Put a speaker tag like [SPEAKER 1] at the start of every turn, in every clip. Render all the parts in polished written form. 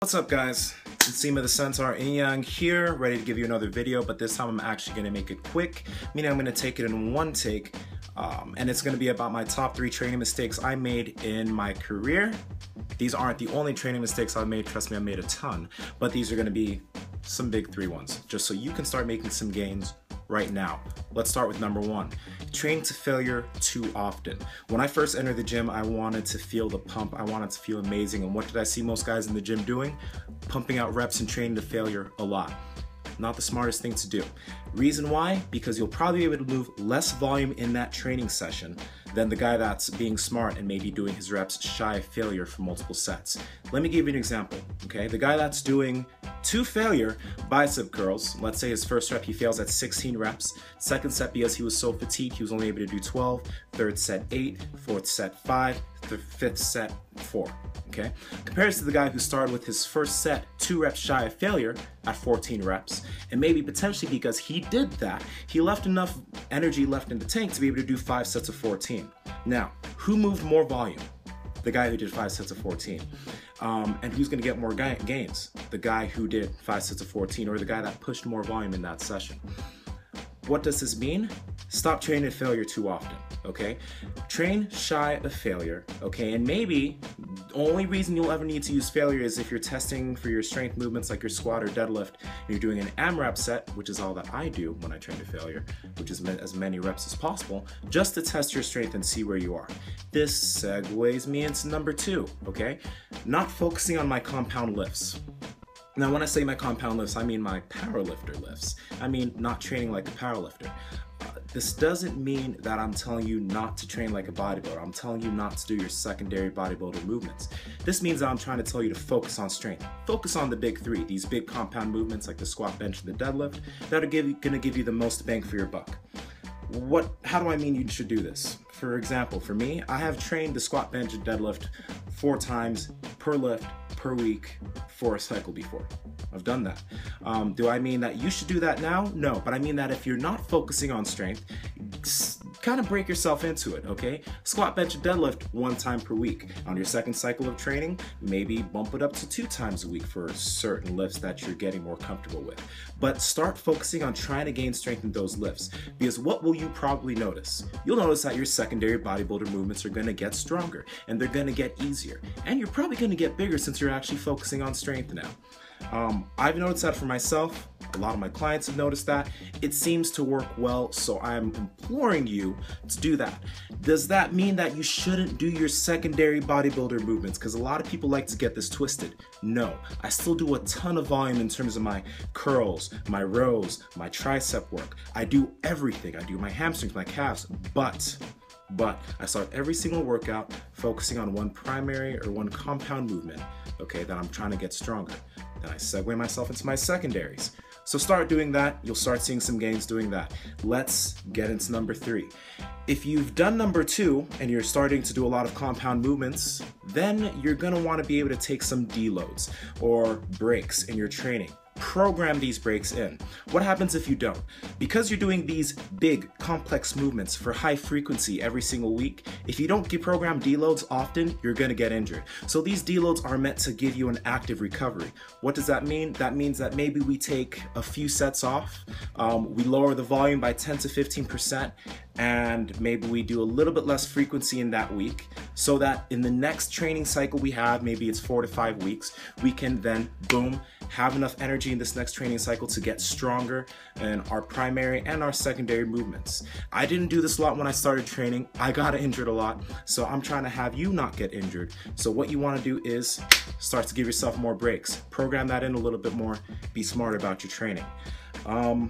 [SPEAKER 1] What's up, guys? It's Seema the Centaur Yin Yang here, ready to give you another video, but this time I'm actually going to make it quick, meaning I'm going to take it in one take, and it's going to be about my top 3 training mistakes I made in my career. These aren't the only training mistakes I've made, trust me, I've made a ton, but these are going to be some big 3 ones, just so you can start making some gains right now. Let's start with number 1. Train to failure too often. When I first entered the gym, I wanted to feel the pump. I wanted to feel amazing. And what did I see most guys in the gym doing? Pumping out reps and training to failure a lot. Not the smartest thing to do. Reason why? Because you'll probably be able to move less volume in that training session than the guy that's being smart and maybe doing his reps shy of failure for multiple sets. Let me give you an example, okay? The guy that's doing 2 failure bicep curls, let's say his first rep he fails at 16 reps, second set because he was so fatigued he was only able to do 12, third set 8, fourth set 5, the 5th set 4, okay? Compared to the guy who started with his first set 2 reps shy of failure at 14 reps, and maybe potentially because he did that, he left enough energy left in the tank to be able to do 5 sets of 14. Now, who moved more volume? The guy who did 5 sets of 14. And who's gonna get more gains? The guy who did 5 sets of 14 or the guy that pushed more volume in that session. What does this mean? Stop training to failure too often, okay? Train shy of failure, okay? And maybe the only reason you'll ever need to use failure is if you're testing for your strength movements like your squat or deadlift, and you're doing an AMRAP set, which is all that I do when I train to failure, which is as many reps as possible, just to test your strength and see where you are. This segues me into number 2, okay? Not focusing on my compound lifts. Now, when I say my compound lifts, I mean my powerlifter lifts. I mean not training like a powerlifter. This doesn't mean that I'm telling you not to train like a bodybuilder. I'm telling you not to do your secondary bodybuilder movements. This means that I'm trying to tell you to focus on strength. Focus on the big 3, these big compound movements like the squat, bench, and the deadlift that are gonna give you the most bang for your buck. How do I mean you should do this? For example, for me, I have trained the squat, bench, and deadlift 4 times per lift per week for a cycle before. I've done that. Do I mean that you should do that now? No, but I mean that if you're not focusing on strength, kind of break yourself into it, okay? Squat, bench, and deadlift 1 time per week. On your second cycle of training, maybe bump it up to 2 times a week for certain lifts that you're getting more comfortable with. But start focusing on trying to gain strength in those lifts, because what will you probably notice? You'll notice that your secondary bodybuilder movements are gonna get stronger, and they're gonna get easier. And you're probably gonna get bigger since you're actually focusing on strength now. I've noticed that for myself. A lot of my clients have noticed that. It seems to work well, so I'm imploring you to do that. Does that mean that you shouldn't do your secondary bodybuilder movements? Because a lot of people like to get this twisted. No, I still do a ton of volume in terms of my curls, my rows, my tricep work. I do everything. I do my hamstrings, my calves, but I start every single workout focusing on one primary or one compound movement, okay, that I'm trying to get stronger. Then I segue myself into my secondaries. So start doing that. You'll start seeing some gains doing that. Let's get into number 3. If you've done number 2 and you're starting to do a lot of compound movements, then you're gonna wanna be able to take some deloads or breaks in your training. Program these breaks in. What happens if you don't? Because you're doing these big, complex movements for high frequency every single week, if you don't program deloads often, you're gonna get injured. So these deloads are meant to give you an active recovery. What does that mean? That means that maybe we take a few sets off, we lower the volume by 10 to 15%, and maybe we do a little bit less frequency in that week, so that in the next training cycle we have, maybe it's 4 to 5 weeks, we can then, boom, have enough energy in this next training cycle to get stronger in our primary and our secondary movements. I didn't do this a lot when I started training. I got injured a lot, so I'm trying to have you not get injured. So what you want to do is start to give yourself more breaks. Program that in a little bit more. Be smart about your training. 4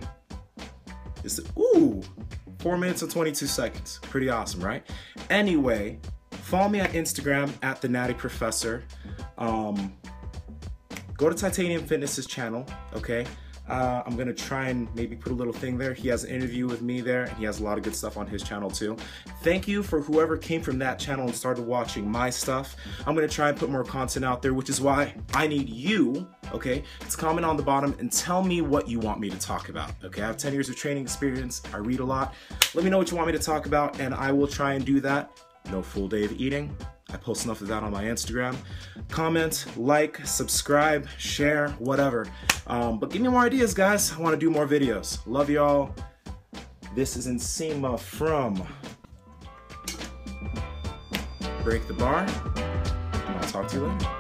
[SPEAKER 1] minutes and 22 seconds. Pretty awesome, right? Anyway, follow me on Instagram at the Natty Professor. Go to Tytanium Fitness's channel, okay? I'm gonna try and maybe put a little thing there. He has an interview with me there, and he has a lot of good stuff on his channel too. Thank you for whoever came from that channel and started watching my stuff. I'm gonna try and put more content out there, which is why I need you, okay, to comment on the bottom and tell me what you want me to talk about, okay? I have 10 years of training experience. I read a lot. Let me know what you want me to talk about, and I will try and do that. No full day of eating. I post enough of that on my Instagram. Comment, like, subscribe, share, whatever. But give me more ideas, guys. I want to do more videos. Love y'all. This is Nsima from Break the Bar. And I'll talk to you later.